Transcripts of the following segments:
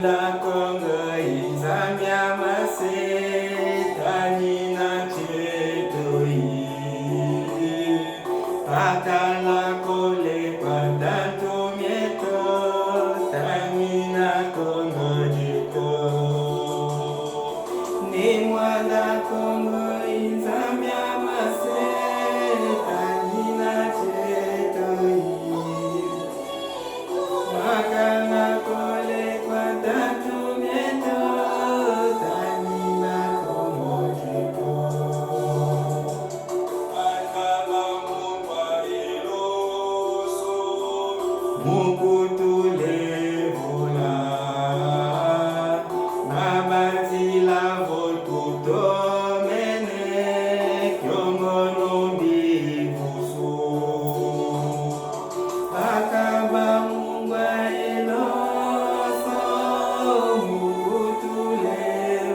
La Congo izamia mase tanina chetoi Akala kole patanto mieto tanina Congo jito Ni mwana Congo izamia mase tanina chetoi Akala kole Mukutule vola Nabatila votuto mene Kyongono bivusu Akaba mungwa eloso Mukutule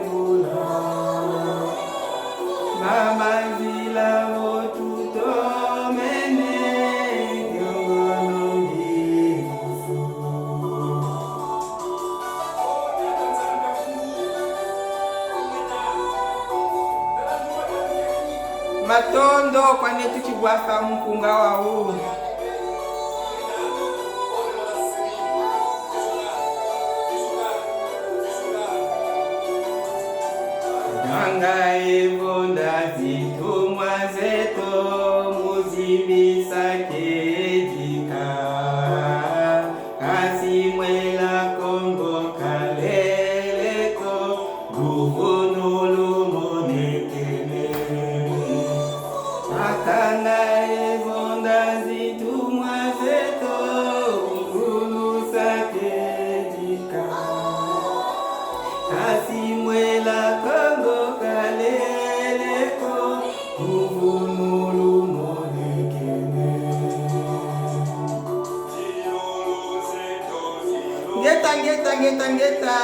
vola Nabatila votuto mene Matondo kwane tuchibwasa mpunga wa huu Ganga evonda zitumwa zeto muzibisa kejika Kasimwela Kongo kaleleko Guvunulu monekene Akanga evonda zitumwa zeto Ungulu sakejika Kasimwela Kongo kaleleko Uvunulu monekene Ngeta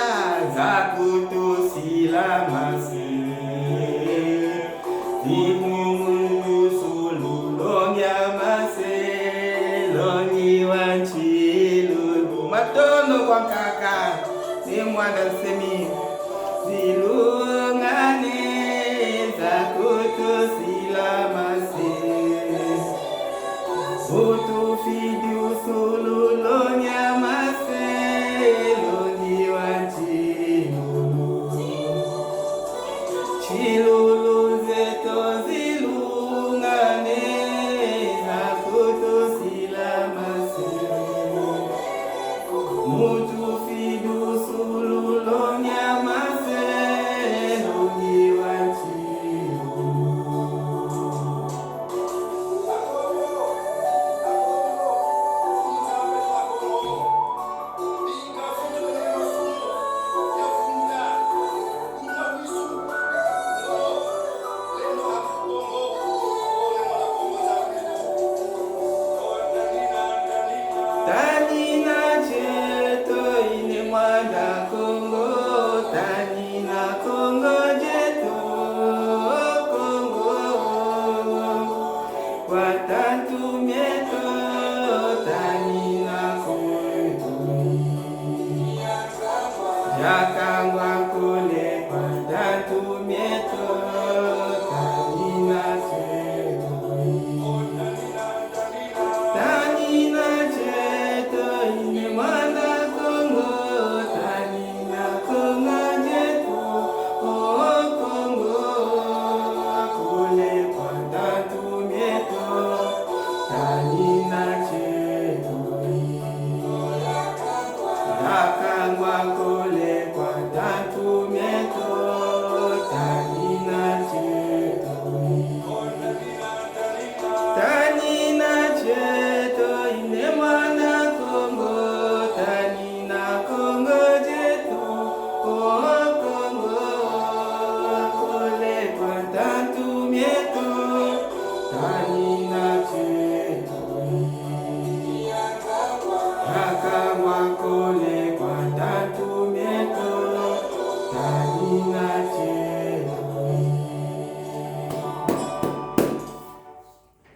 Zakutu silamasi Dimungu sululongya mase Longi wanchilulu Matono kwa kaka Ni mwanda semi Zilungane Zakutu silamasi Utu fidu sululongya mase Longi wanchilulu Chilulu zeto zilungane Zakutu silamase Mutu fidu sululonya mase Longi wanchilulu Tanina jeto ine mwanda Kongo Tanina Kongo jeto Kongo Watatu mieto Tanina Kongo Jakangwa